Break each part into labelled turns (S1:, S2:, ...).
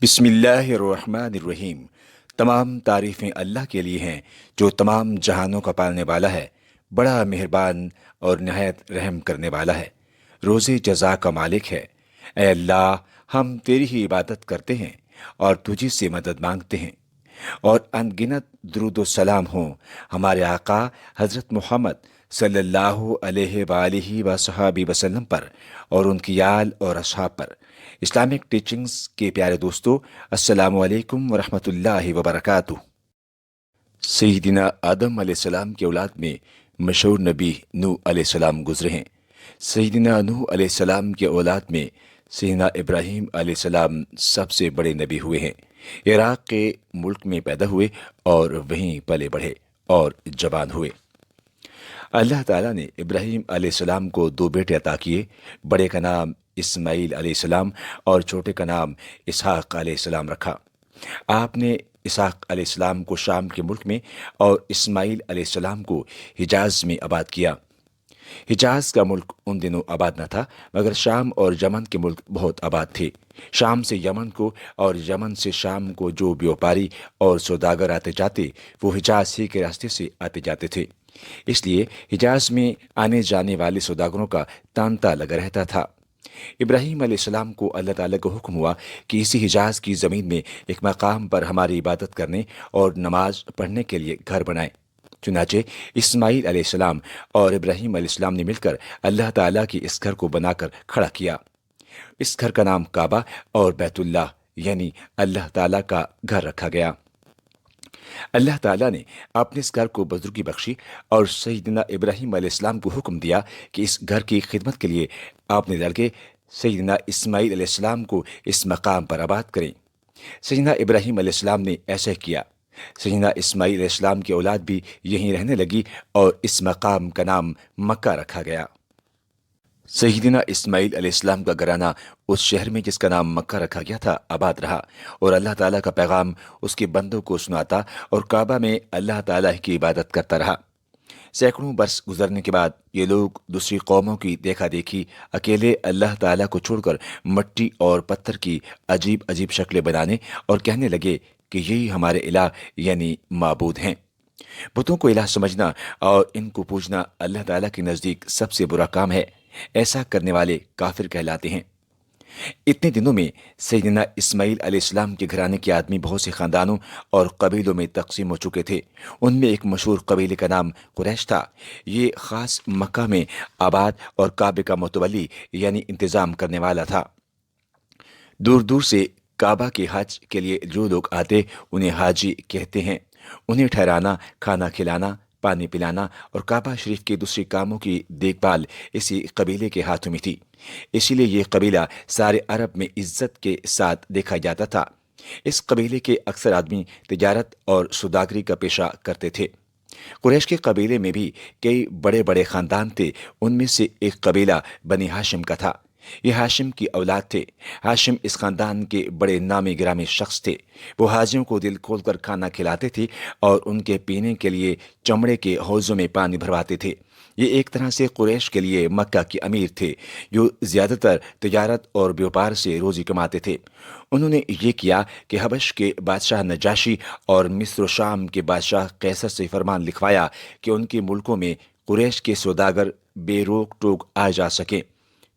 S1: बिस्मिल्लाहिर्रहमानिर्रहीम। तमाम तारीफ़ें अल्लाह के लिए हैं जो तमाम जहानों का पालने वाला है, बड़ा मेहरबान और नहायत रहम करने वाला है, रोज़े जज़ा का मालिक है। ऐ अल्लाह, हम तेरी ही इबादत करते हैं और तुझी से मदद मांगते हैं। और अनगिनत दुरूद व सलाम हो हमारे आका हज़रत मोहम्मद सल्लल्लाहु अलैहि वसहबी वसल्लम पर और उनकी आल और असहाब पर। इस्लामिक टीचिंग्स के प्यारे दोस्तों, अस्सलामु अलैकुम वरहमतुल्लाहि वबरकातुहू। सैयदना आदम अलैहिस्सलाम की औलाद में मशहूर नबी नूह अलैहिस्सलाम गुजरे हैं। सैयदना नूह अलैहिस्सलाम की औलाद में सैयदना इब्राहीम अलैहिस्सलाम सबसे बड़े नबी हुए हैं। इराक के मुल्क में पैदा हुए और वहीं पले बढ़े और जवान हुए। अल्लाह ताला ने इब्राहीम अलैहिस्सलाम को दो बेटे अता किए। बड़े का नाम इस्माईल अलैहिस्सलाम और छोटे का नाम इसहाक अलैहिस्सलाम रखा। आपने इसहाक अलैहिस्सलाम को शाम के मुल्क में और इस्माईल अलैहिस्सलाम को हिजाज में आबाद किया। हिजाज का मुल्क उन दिनों आबाद न था, मगर शाम और यमन के मुल्क बहुत आबाद थे। शाम से यमन को और यमन से शाम को जो व्यापारी और सौदागर आते जाते, वो हिजाज ही के रास्ते से आते जाते थे। इसलिए हिजाज में आने जाने वाले सौदागरों का तांता लगा रहता था। इब्राहीम अलैहिस्सलाम को अल्लाह ताला का हुक्म हुआ कि इसी हिजाज की ज़मीन में एक मकाम पर हमारी इबादत करने और नमाज पढ़ने के लिए घर बनाएं। चुनाचे इस्माईल अलैहिस्सलाम और इब्राहीम अलैहिस्सलाम ने मिलकर अल्लाह ताला की इस घर को बनाकर खड़ा किया। इस घर का नाम काबा और बैतुल्लाह यानी अल्लाह ताला का घर रखा गया। अल्लाह ताला ने अपने इस घर को बुजुर्गी बख्शी और सैयदना इब्राहीम अलैहिस्सलाम को हुक्म दिया कि इस घर की खिदमत के लिए अपने लड़के सैयदना इस्माईल अलैहिस्सलाम को इस मकाम पर आबाद करें। सैयदना इब्राहीम अलैहिस्सलाम ने ऐसा किया। सैयदना इस्माईल अलैहिस्सलाम की औलाद भी यहीं रहने लगी और इस मकाम का नाम मक्का रखा गया। सैयदना इस्माईल अलैहिस्सलाम का घराना उस शहर में जिसका नाम मक्का रखा गया था आबाद रहा और अल्लाह ताला का पैगाम उसके बंदों को सुनाता और काबा में अल्लाह ताला की इबादत करता रहा। सैकड़ों बरस गुजरने के बाद ये लोग दूसरी कौमों की देखा देखी अकेले अल्लाह ताला को छोड़कर मिट्टी और पत्थर की अजीब अजीब शक्लें बनाने और कहने लगे कि यही हमारे इलाह यानी माबूद हैं। बुतों को इलाह समझना और इनको पूजना अल्लाह ताला के नज़दीक सबसे बुरा काम है। ऐसा करने वाले काफिर कहलाते हैं। इतने दिनों में सैयदना इस्माईल अलैहिस्सलाम के घराने के आदमी बहुत से खानदानों और कबीलों में तकसीम हो चुके थे। उनमें एक मशहूर कबीले का नाम कुरैश था। ये खास मक्का में आबाद और काबे का मुतवली यानी इंतजाम करने वाला था। दूर दूर से काबा के हज के लिए जो लोग आते उन्हें हाजी कहते हैं। उन्हें ठहराना, खाना खिलाना, पानी पिलाना और काबा शरीफ के दूसरे कामों की देखभाल इसी कबीले के हाथों में थी। इसीलिए ये कबीला सारे अरब में इज्जत के साथ देखा जाता था। इस कबीले के अक्सर आदमी तिजारत और सौदागरी का पेशा करते थे। कुरैश के कबीले में भी कई बड़े बड़े खानदान थे। उनमें से एक कबीला बनी हाशिम का था। ये हाशिम की औलाद थे। हाशिम इस खानदान के बड़े नामी गिरामी शख्स थे। वो हाजियों को दिल खोलकर खाना खिलाते थे और उनके पीने के लिए चमड़े के हौजों में पानी भरवाते थे। ये एक तरह से कुरैश के लिए मक्का के अमीर थे, जो ज़्यादातर तिजारत और व्यापार से रोजी कमाते थे। उन्होंने ये किया कि हबश के बादशाह नजाशी और मिस्र शाम के बादशाह कैसर से फरमान लिखवाया कि उनके मुल्कों में कुरैश के सौदागर बेरोक टोक आ जा सकें।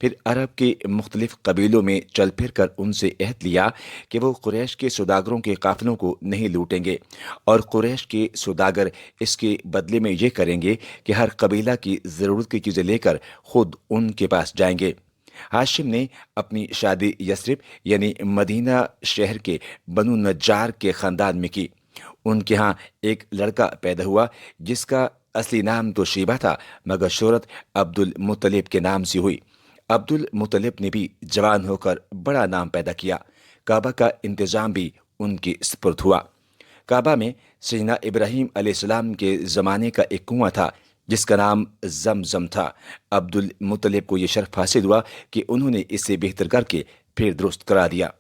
S1: फिर अरब के मुख्तलिफ कबीलों में चल फिर कर उनसे अहद लिया कि वो कुरैश के सौदागरों के काफिलों को नहीं लूटेंगे और कुरैश के सौदागर इसके बदले में ये करेंगे कि हर कबीला की ज़रूरत की चीज़ें लेकर खुद उनके पास जाएंगे। हाशिम ने अपनी शादी यस्रिब यानी मदीना शहर के बनु नज्जार के ख़ानदान में की। उनके यहाँ एक लड़का पैदा हुआ जिसका असली नाम तो शीबा था, मगर शोहरत अब्दुल मुत्तलिब के नाम से हुई। अब्दुल मुत्तलिब ने भी जवान होकर बड़ा नाम पैदा किया। काबा का इंतजाम भी उनके सुपुर्द हुआ। काबा में सैयदना इब्राहीम अलैहिस्सलाम के ज़माने का एक कुआं था जिसका नाम जमजम था। अब्दुल मुत्तलिब को यह शर्फ हासिल हुआ कि उन्होंने इसे बेहतर करके फिर दुरुस्त करा दिया।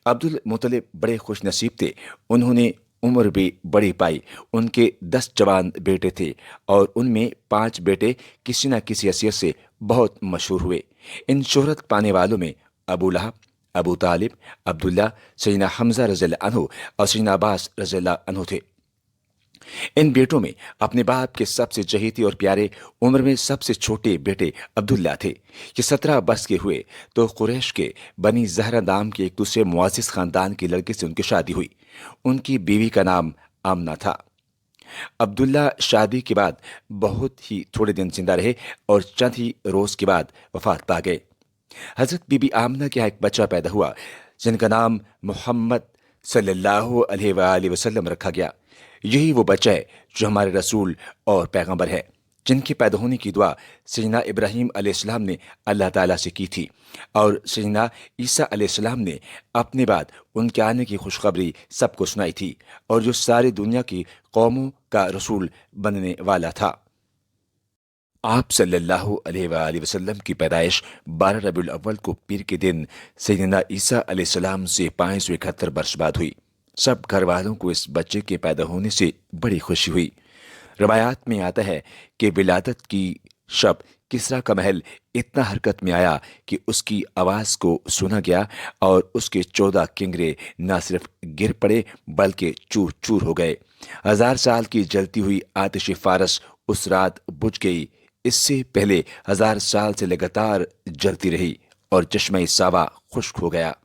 S1: अब्दुल मुत्तलिब बड़े खुश नसीब थे। उन्होंने उम्र भी बड़ी पाई। उनके 10 जवान बेटे थे और उनमें 5 बेटे किसी न किसी हैसियत से बहुत मशहूर हुए। इन शोहरत पाने वालों में अबू लहब, अबू तालिब, अब्दुल्ला, सैयदना हमजा रज़ी अल्लाह अन्हु और सैयदना अब्बास रज़ी अल्लाह अन्हु थे। इन बेटों में अपने बाप के सबसे चहेते और प्यारे, उम्र में सबसे छोटे बेटे अब्दुल्ला थे। ये 17 वर्ष के हुए तो कुरैश के बनी ज़हरा नाम के एक दूसरे मुआज़िज़ खानदान के लड़के से उनकी शादी हुई। उनकी बीवी का नाम आमना था। अब्दुल्ला शादी के बाद बहुत ही थोड़े दिन जिंदा रहे और चंद ही रोज के बाद वफात पा गए। हजरत बीबी आमना के यहाँ एक बच्चा पैदा हुआ जिनका नाम मोहम्मद सल्लल्लाहु अलैहि वसल्लम रखा गया। यही वो बच्चा है जो हमारे रसूल और पैगंबर है, जिनके पैदा होने की दुआ सैयदना इब्राहीम अलैहिस्सलाम ने अल्लाह ताला से की थी और सैयदना ईसा अलैहिस्सलाम ने अपने बाद उनके आने की खुशखबरी सबको सुनाई थी और जो सारी दुनिया की कौमों का रसूल बनने वाला था। आप सल्लल्लाहु अलैहि वसल्लम की पैदाइश 12 रबीउल अव्वल को पीर के दिन सैयदना ईसा अलैहिस्सलाम से 571 वर्ष बाद हुई। सब घर वालों को इस बच्चे के पैदा होने से बड़ी खुशी हुई। रवायात में आता है कि विलादत की शब किसरा का महल इतना हरकत में आया कि उसकी आवाज को सुना गया और उसके 14 किंगरे न सिर्फ गिर पड़े बल्कि चूर चूर हो गए। 1000 साल की जलती हुई आतिश फारस उस रात बुझ गई। इससे पहले 1000 साल से लगातार जलती रही और चश्मे सावा खुश्क हो गया।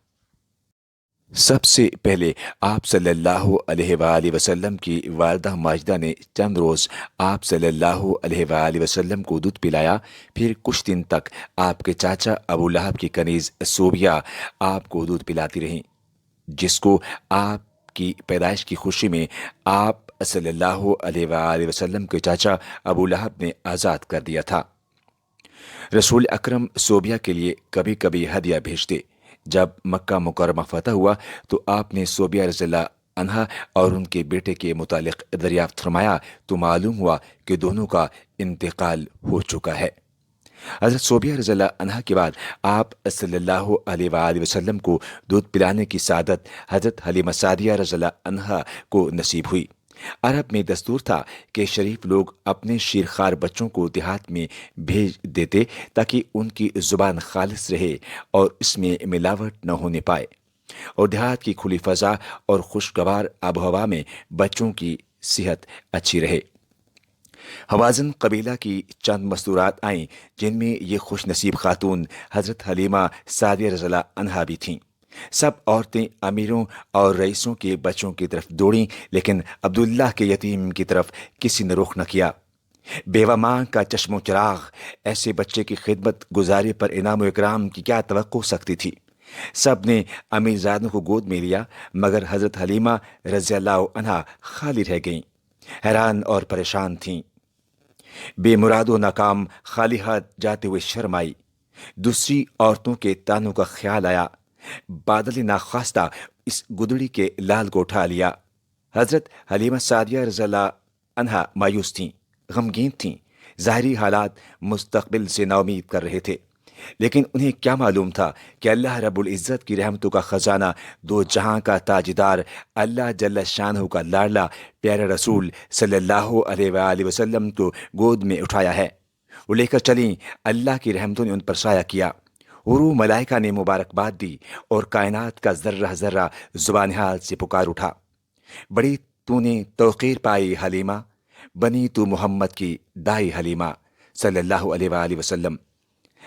S1: सबसे पहले आप सल्लल्लाहु अलैहि वसल्लम की वालिदा माजिदा ने चंद रोज़ आप सल्लल्लाहु अलैहि वसल्लम को दूध पिलाया। फिर कुछ दिन तक आपके चाचा अबू लहब की कनीज़ सोबिया आपको दूध पिलाती रहीं, जिसको आपकी पैदाइश की खुशी में आप सल्लल्लाहु अलैहि वसल्लम के चाचा अबू लहब ने आज़ाद कर दिया था। रसूल अकरम सोबिया के लिए कभी कभी हदिया भेजते। जब मक्का मुकर्रमा फतह हुआ तो आपने सोबिया रज़ियल्लाहु अन्हा और उनके बेटे के मुतालिक दरियाफ्त फरमाया तो मालूम हुआ कि दोनों का इंतकाल हो चुका है। हज़रत सोबिया रज़ियल्लाहु अन्हा के बाद आप सल्लल्लाहु अलैहि वसल्लम को दूध पिलाने की सादत हज़रत हलीमा सादिया रज़ियल्लाहु अन्हा को नसीब हुई। अरब में दस्तूर था कि शरीफ लोग अपने शीरखार बच्चों को देहात में भेज देते ताकि उनकी जुबान खालिस रहे और इसमें मिलावट न होने पाए और देहात की खुली फजा और खुशगवार आबोहवा में बच्चों की सेहत अच्छी रहे। हवाज़न कबीला की चंद मस्तूरात आईं जिनमें ये खुश नसीब खातून हज़रत हलीमा सादिया रज़ियल्लाहु अन्हा भी थीं। सब औरतें अमीरों और रईसों के बच्चों की तरफ दौड़ीं, लेकिन अब्दुल्लाह के यतीम की तरफ किसी ने रुख न किया। बेवा मां का चश्मो चिराग ऐसे बच्चे की खिदमत गुजारी पर इनाम इकराम की क्या तवक्को हो सकती थी। सब ने अमीरजादों को गोद में लिया, मगर हजरत हलीमा रज़ियल्लाहु अन्हा खाली रह गईं। हैरान और परेशान थीं। बेमुरादो नाकाम खाली हाथ जाते हुए शर्म आई। दूसरी औरतों के तानों का ख्याल आया। बादल नाख्वास्ता इस गुदड़ी के लाल को उठा लिया। हजरत हलीमा सादिया रज़ियल्लाहु अन्हा मायूस थीं, गमगीन थीं। ज़ाहिरी हालात मुस्तकबिल से नाउमीद कर रहे थे, लेकिन उन्हें क्या मालूम था कि अल्लाह रब्बुल इज़्ज़त की रहमतों का खजाना दो जहां का ताजदार अल्लाह जल्ल शानहू का लाडला प्यारा रसूल सल्लल्लाहु अलैहि वसल्लम को गोद में उठाया है। वो लेकर चली। अल्लाह की रहमतों ने उन पर साया किया। हुरू मलाइका ने मुबारकबाद दी और कायनात का जर्रा जर्रा जुबान हाल से पुकार उठा, बड़ी तूने तौकीर पाई हलीमा, बनी तू मोहम्मद की दाई हलीमा सल्लल्लाहु अलैहि वसल्लम।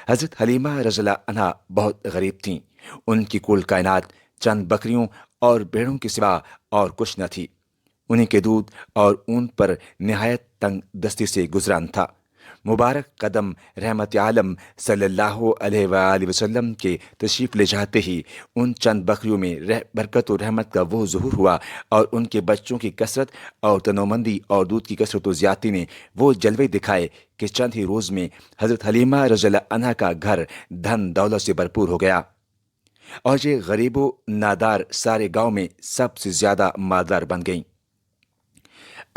S1: हजरत हलीमा रज़ियल्लाहु अन्हा बहुत गरीब थीं। उनकी कुल कायनात चंद बकरियों और भेड़ों के सिवा और कुछ न थी। उन्हीं के दूध और ऊन पर निहायत तंग दस्ती से गुजरान था। मुबारक कदम रहमत आलम सल्लल्लाहु अलैहि वसल्लम के तशरीफ़ ले जाते ही उन चंद बकरियों में बरकत और रहमत का वो ज़हूर हुआ और उनके बच्चों की कसरत और तनोमंदी और दूध की कसरत और ज़्यादती ने वो जलवे दिखाए कि चंद ही रोज़ में हज़रत हलीमा रज़ियल्लाहु अन्हा का घर धन दौलत से भरपूर हो गया और ये गरीबो नादार सारे गांव में सबसे ज़्यादा मालदार बन गईं।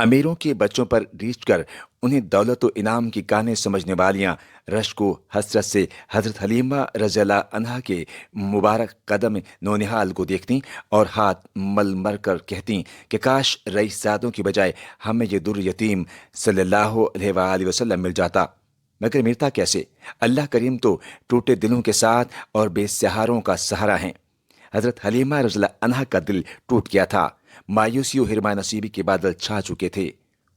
S1: अमीरों के बच्चों पर रीछ कर उन्हें दौलत व इनाम की काने समझने वालियां रश्को हसरत से हजरत हलीमा रज़ियल्लाहु अन्हा के मुबारक कदम नौनिहाल को देखती और हाथ मल मर कर कहती कि काश रईसजादों की बजाय हमें ये दुर यतीम सल्लल्लाहु अलैहि वसल्लम मिल जाता। मगर मिलता कैसे? अल्लाह करीम तो टूटे दिलों के साथ और बेसहारों का सहारा हैं। حضرت حلیمہ رضی اللہ عنہا کا دل ٹوٹ گیا تھا۔ مایوسی و حرمہ نصیبی کے بادل چھا چکے تھے۔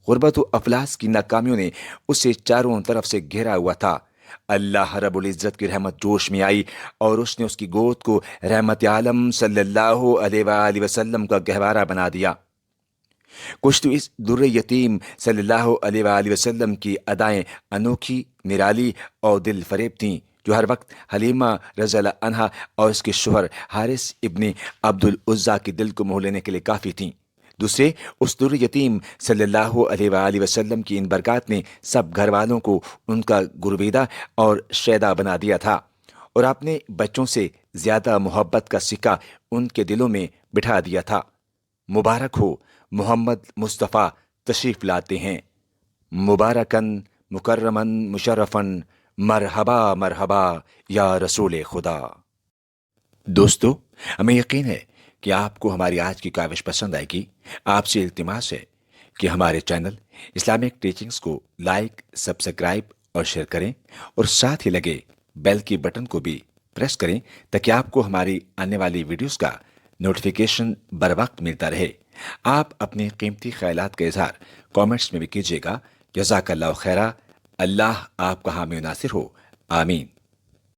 S1: غربت و افلاس کی ناکامیوں نے اسے چاروں طرف سے گھیرا ہوا تھا۔ اللہ رب العزت کی رحمت جوش میں آئی اور اس نے اس کی گود کو رحمت عالم صلی اللہ علیہ وآلہ وسلم کا گہوارہ بنا دیا۔ کچھ تو اس در یتیم صلی اللہ علیہ وآلہ وسلم کی ادائیں انوکھی، نرالی اور دل فریب تھیں، جو ہر وقت حلیمہ رضی اللہ عنہا اور اس کے شوہر حارث ابن عبد العزیٰ کے دل کو موہ لینے کے لیے کافی تھیں۔ دوسرے، اس در یتیم صلی اللہ علیہ وآلہ وسلم کی ان برکات نے سب گھر والوں کو ان کا گرویدہ اور شیدا بنا دیا تھا، اور اپنے بچوں سے زیادہ محبت کا سکہ ان کے دلوں میں بٹھا دیا تھا۔ مبارک ہو، محمد مصطفیٰ تشریف لاتے ہیں، مبارکن مکرمن مشرفن، مرحبا مرحبا یا رسول خدا۔ دوستو، ہمیں یقین ہے کہ آپ کو ہماری آج کی کاوش پسند آئے گی۔ آپ سے التماس ہے کہ ہمارے چینل اسلامک ٹیچنگز کو لائک، سبسکرائب اور شیئر کریں، اور ساتھ ہی لگے بیل کی بٹن کو بھی پریس کریں تاکہ آپ کو ہماری آنے والی ویڈیوز کا نوٹیفیکیشن بر وقت ملتا رہے۔ آپ اپنے قیمتی خیالات کا اظہار کامنٹس میں بھی کیجیے گا۔ جزاک اللہ خیرہ۔ اللہ آپ کا حامی و ناصر ہو، آمین۔